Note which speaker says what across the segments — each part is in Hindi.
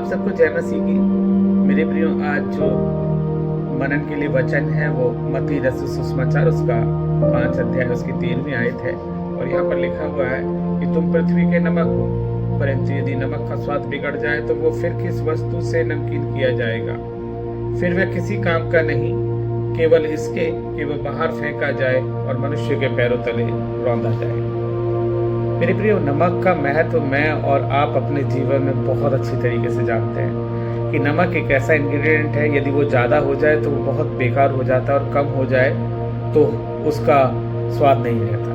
Speaker 1: सबको जय मसीह की। मेरे प्रियो, आज जो मनन के लिए वचन है वो मत्ती रचित सुसमाचार उसका 5 अध्याय उसकी 13वीं आयत है। और यहाँ पर लिखा हुआ है कि तुम पृथ्वी के नमक हो, परंतु यदि नमक का स्वाद बिगड़ जाए तो वो फिर किस वस्तु से नमकीन किया जाएगा? फिर वह किसी काम का नहीं, केवल इसके कि वह बाहर फेंका जाए और मनुष्य के पैरों तले रौंदा जाए। मेरे प्रियो, नमक का महत्व मैं और आप अपने जीवन में बहुत अच्छी तरीके से जानते हैं कि नमक एक ऐसा इंग्रेडिएंट है, यदि वो ज़्यादा हो जाए तो वो बहुत बेकार हो जाता है और कम हो जाए तो उसका स्वाद नहीं रहता।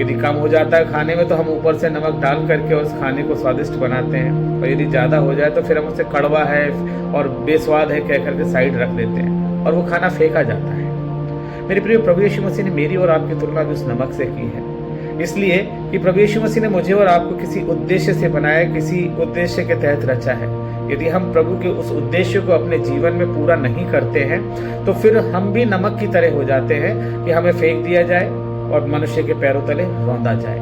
Speaker 1: यदि कम हो जाता है खाने में तो हम ऊपर से नमक डाल करके उस खाने को स्वादिष्ट बनाते हैं, और यदि ज़्यादा हो जाए तो फिर हम उसे कड़वा है और बेस्वाद है कह करके साइड रख देते हैं और वो खाना फेंका जाता है। मेरे प्रिय, प्रभु यीशु मसीह ने मेरी और आपकी तुलना भी उस नमक से की है, इसलिए कि प्रभु यीशु मसीह ने मुझे और आपको किसी उद्देश्य से बनाया, किसी उद्देश्य के तहत रचा है। यदि हम प्रभु के उस उद्देश्य को अपने जीवन में पूरा नहीं करते हैं तो फिर हम भी नमक की तरह हो जाते हैं कि हमें फेंक दिया जाए और मनुष्य के पैरों तले रौंदा जाए।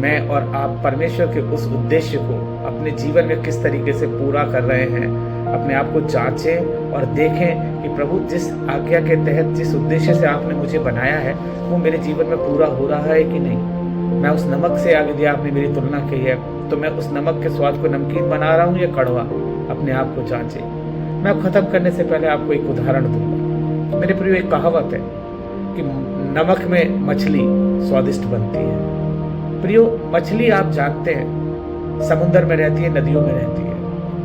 Speaker 1: मैं और आप परमेश्वर के उस उद्देश्य को अपने जीवन में किस तरीके से पूरा कर रहे हैं, अपने आप को जांचें और देखें कि प्रभु जिस आज्ञा के तहत, जिस उद्देश्य से आपने मुझे बनाया है, वो मेरे जीवन में पूरा हो रहा है कि नहीं। मैं उस नमक से, यदि आपने मेरी तुलना की है, तो मैं उस नमक के स्वाद को नमकीन बना रहा हूँ या कड़वा? अपने आप को जांचें। मैं अब खत्म करने से पहले आपको एक उदाहरण दूंगा। मेरे प्रिय, एक कहावत है कि नमक में मछली स्वादिष्ट बनती है। प्रियो, मछली आप जानते हैं समुद्र में रहती है, नदियों में रहती है।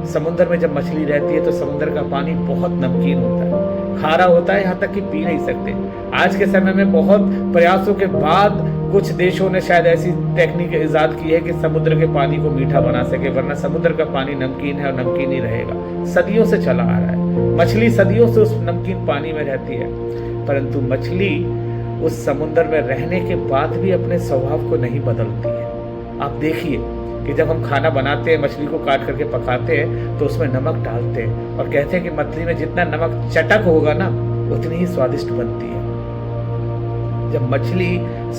Speaker 1: समुद्र में जब मछली रहती है तो समुद्र का पानी बहुत नमकीन होता है, खारा होता है, यहाँ तक कि पी नहीं सकते। आज के समय में बहुत प्रयासों के बाद कुछ देशों ने शायद ऐसी टेक्निक इजाद की है कि समुद्र के पानी को मीठा बना सके, वरना समुद्र का पानी नमकीन है और नमकीन ही रहेगा। सदियों से चला आ रहा है, मछली सदियों से उस नमकीन पानी में रहती है, परंतु मछली उस समुद्र में रहने के बाद भी अपने स्वभाव को नहीं बदलती है। आप देखिए कि जब हम खाना बनाते हैं, मछली को काट करके पकाते हैं तो उसमें नमक डालते हैं और कहते हैं कि मछली में जितना नमक चटक होगा ना, उतनी ही स्वादिष्ट बनती है। जब मछली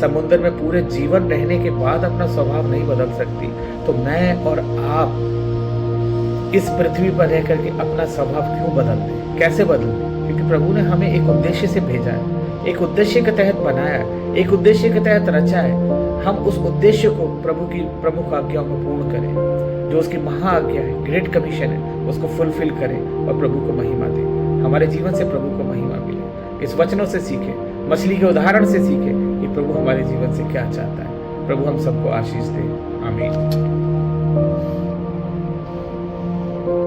Speaker 1: समुद्र में पूरे जीवन रहने के बाद अपना स्वभाव नहीं बदल सकती, तो मैं और आप इस पृथ्वी पर रह करके अपना स्वभाव क्यों बदल दें? कैसे बदल दें? क्योंकि प्रभु ने हमें एक उद्देश्य से भेजा है, एक उद्देश्य के तहत बनाया है, एक उद्देश्य के तहत रचा है। हम उस उद्देश्य को प्रभु की प्रमुख आज्ञाओं में पूर्ण करें, जो उसकी महाआज्ञा है, ग्रेट कमीशन है, उसको फुलफिल करें और प्रभु को महिमा दें। हमारे जीवन से प्रभु को महिमा मिले। इस वचनों से सीखें, मछली के उदाहरण से सीखें कि प्रभु हमारे जीवन से क्या चाहता है। प्रभु हम सबको आशीष दे। आमीन।